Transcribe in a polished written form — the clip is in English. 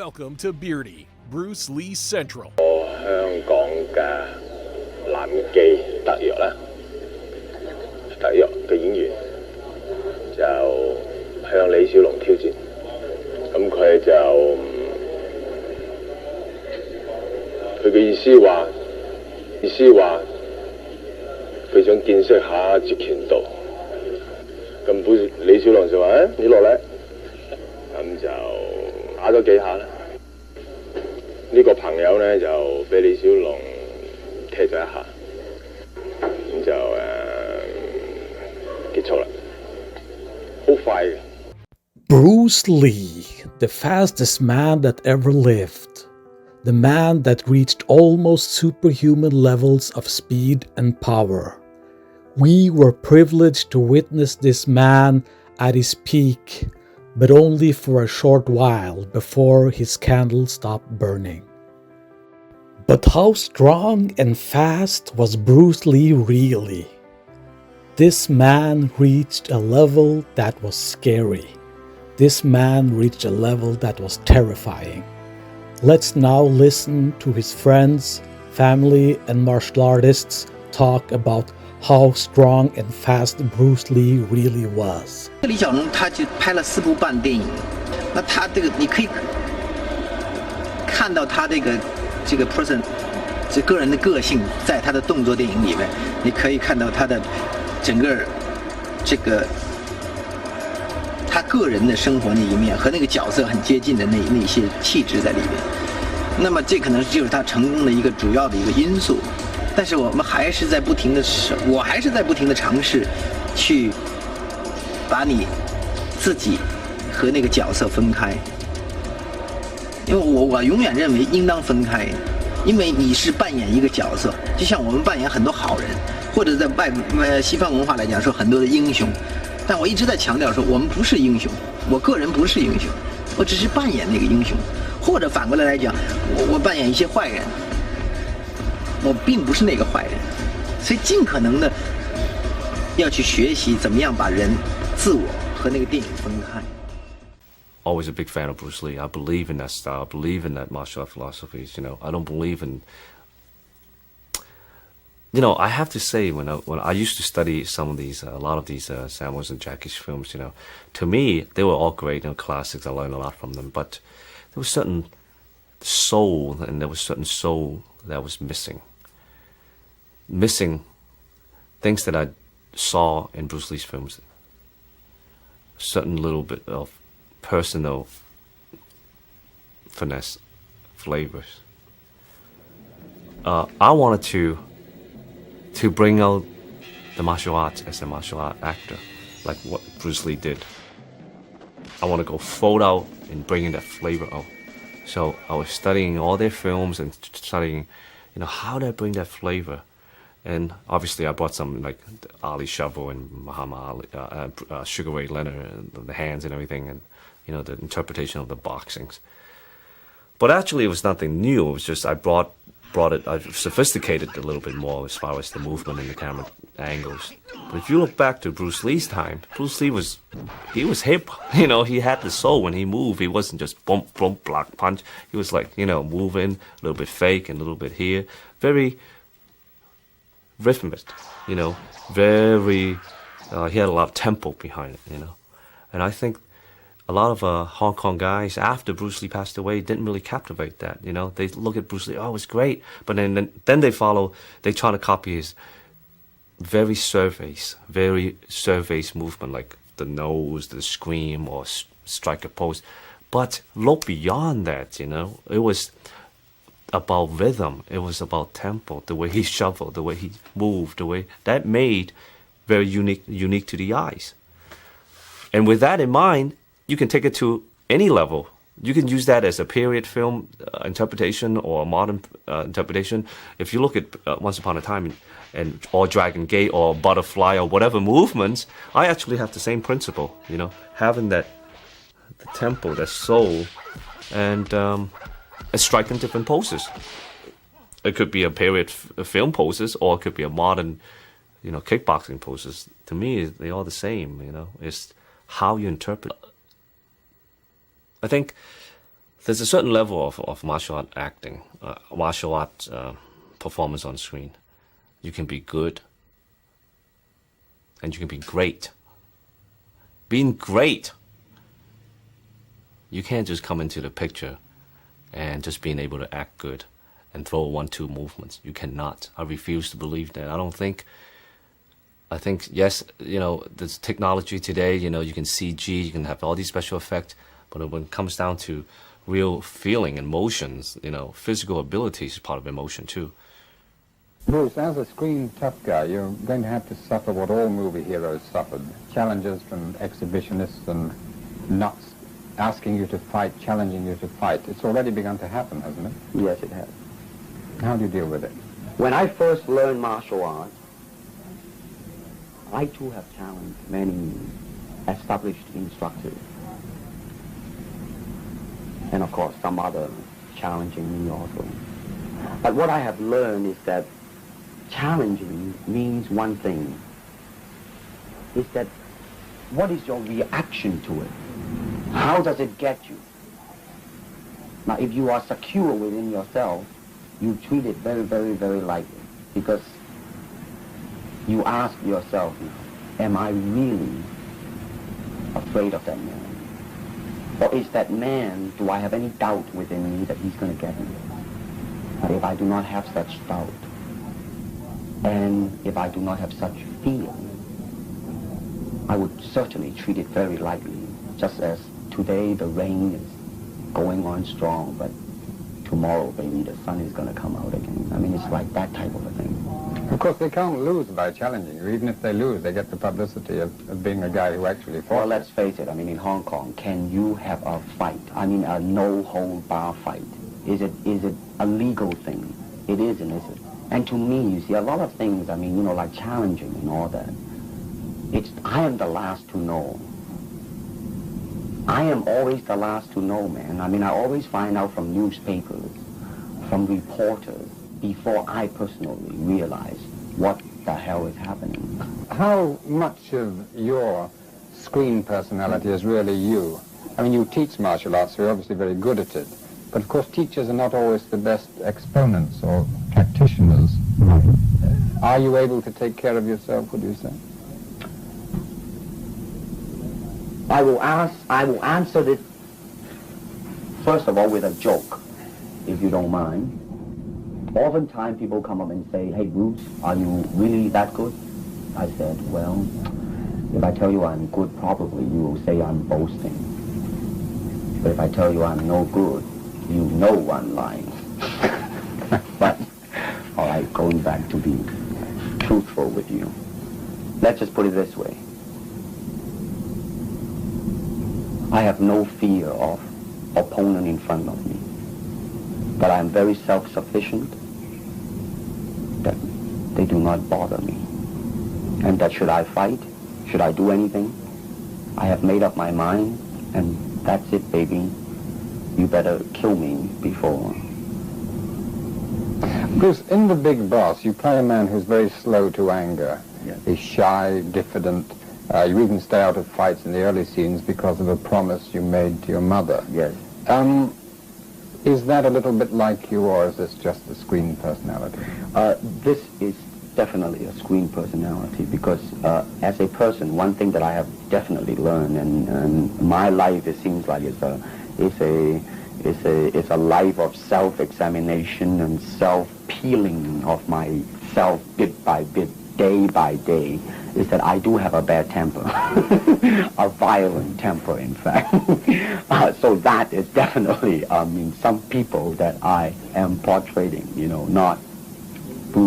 Welcome to Beardy, Bruce Lee Central. 香港嘅男妓特約啦，特約嘅演員就向李小龍挑戰，咁佢就佢嘅意思話佢想見識下截拳道，咁李小龍就話：你落嚟，咁就打咗幾下啦。呢個朋友呢，就俾李小龍踢咗一下，咁就結束啦，好快嘅。Bruce Lee, the fastest man that ever lived, the man that reached almost superhuman levels of speed and power. We were privileged to witness this man at his peak, but only for a short while before his candle stopped burning. But how strong and fast was Bruce Lee really? This man reached a level that was scary. This man reached a level that was terrifying. Let's now listen to his friends, family, and martial artists talk about how strong and fast Bruce Lee really was. 李小龙他就拍了4部半电影，那他这个你可以看到他这个 person 这个人的个性，在他的动作电影里面，你可以看到他的整个这个他个人的生活那一面和那个角色很接近的那些气质在里面。那么这可能就是他成功的一个主要的一个因素。但是我还是在不停的尝试，去把你自己和那个角色分开，因为我永远认为应当分开，因为你是扮演一个角色，就像我们扮演很多好人，或者在西方文化来讲说很多的英雄，但我一直在强调说我们不是英雄，我个人不是英雄，我只是扮演那个英雄，或者反过来讲，我扮演一些坏人。我并不是那个坏人，所以尽可能的要去学习怎么样把人、自我和那个电影分开。 Always a big fan of Bruce Lee. I believe in that style. I believe in that martial art philosophies. You know, I don't believe in. You know, I have to say when I used to study some of these, a lot of these Samuels and Jackie's films. You know, to me they were all great, classics. I learned a lot from them, but there was certain soul, and there was certain soul that was missing things that I saw in Bruce Lee's films. Certain little bit of personal finesse, flavors. I wanted to bring out the martial arts as a martial art actor, like what Bruce Lee did. I want to go full out and bringing that flavor out. So I was studying all their films and studying, how do I bring that flavor? And obviously I brought some like Ali Shovel and Muhammad Ali, Sugar Ray Leonard, and the hands and everything, and the interpretation of the boxings. But actually it was nothing new. It was just I brought it, I sophisticated it a little bit more as far as the movement and the camera angles. But if you look back to Bruce Lee's time, Bruce Lee was hip. He had the soul when he moved. He wasn't just bump, bump, block, punch. He was like, moving, a little bit fake and a little bit here. Very rhythmic, very, he had a lot of tempo behind it, And I think a lot of Hong Kong guys, after Bruce Lee passed away, didn't really captivate that, They look at Bruce Lee, oh, it's great. But then they try to copy his very surface movement, like the nose, the scream, or strike a pose. But look beyond that, It was about rhythm. It was about tempo, the way he shuffled, the way he moved, the way that made very unique to the eyes. And with that in mind, you can take it to any level. You can use that as a period film interpretation or a modern interpretation. If you look at Once Upon a Time or Dragon Gate or Butterfly or whatever movements, I actually have the same principle, having the tempo, that soul, and striking different poses. It could be a period film poses, or it could be a modern, kickboxing poses. To me, they're all the same, It's how you interpret. I think There's a certain level of martial art acting, martial art performance on screen. You can be good, and you can be great. Being great, you can't just come into the picture and just being able to act good and throw 1-2 movements. You cannot. I refuse to believe that. I think, yes, there's technology today, you can CG, you can have all these special effects, but when it comes down to real feeling and emotions, physical ability is part of emotion too. Bruce, as a screen tough guy, you're going to have to suffer what all movie heroes suffered. Challenges from exhibitionists and nuts asking you to fight, challenging you to fight. It's already begun to happen, hasn't it? Yes, it has. How do you deal with it? When I first learned martial arts, I too have challenged many established instructors. And of course, some other challenging me also. But what I have learned is that challenging means one thing, is that what is your reaction to it? How does it get you? Now, if you are secure within yourself, you treat it very, very, very lightly, because you ask yourself, am I really afraid of that man? Or is that man, do I have any doubt within me that he's going to get me? But if I do not have such doubt, and if I do not have such fear, I would certainly treat it very lightly, just as today the rain is going on strong, but tomorrow, maybe the sun is going to come out again. I mean, it's like that type of a thing. Of course, they can't lose by challenging you. Even if they lose, they get the publicity of being a guy who actually fought. Well, let's face it. I mean, in Hong Kong, can you have a fight? I mean, a no-hold-bar fight. Is it a legal thing? It isn't, is it? And to me, you see, a lot of things, I mean, like challenging and all that, I am the last to know. I am always the last to know, man. I mean, I always find out from newspapers, from reporters, before I personally realize what the hell is happening. How much of your screen personality is really you? I mean, you teach martial arts, so you're obviously very good at it. But of course, teachers are not always the best exponents or practitioners. Are you able to take care of yourself, would you say? I will answer it, first of all, with a joke, if you don't mind. Oftentimes people come up and say, hey Bruce, are you really that good? I said, well, if I tell you I'm good, probably you will say I'm boasting. But if I tell you I'm no good, you know I'm lying. But, all right, going back to be truthful with you, let's just put it this way. I have no fear of opponent in front of me, but I am very self-sufficient, that they do not bother me, and that should I fight, should I do anything, I have made up my mind, and that's it, baby. You better kill me before. Bruce, in The Big Boss, you play a man who's very slow to anger. Yes. He's shy, diffident. You even stay out of fights in the early scenes because of a promise you made to your mother. Yes. Is that a little bit like you, or is this just a screen personality? This is definitely a screen personality, because as a person, one thing that I have definitely learned, and my life, it seems like it's a life of self-examination and self-peeling of myself bit by bit, day by day, is that I do have a bad temper, a violent temper, in fact. So that is definitely, some people that I am portraying, not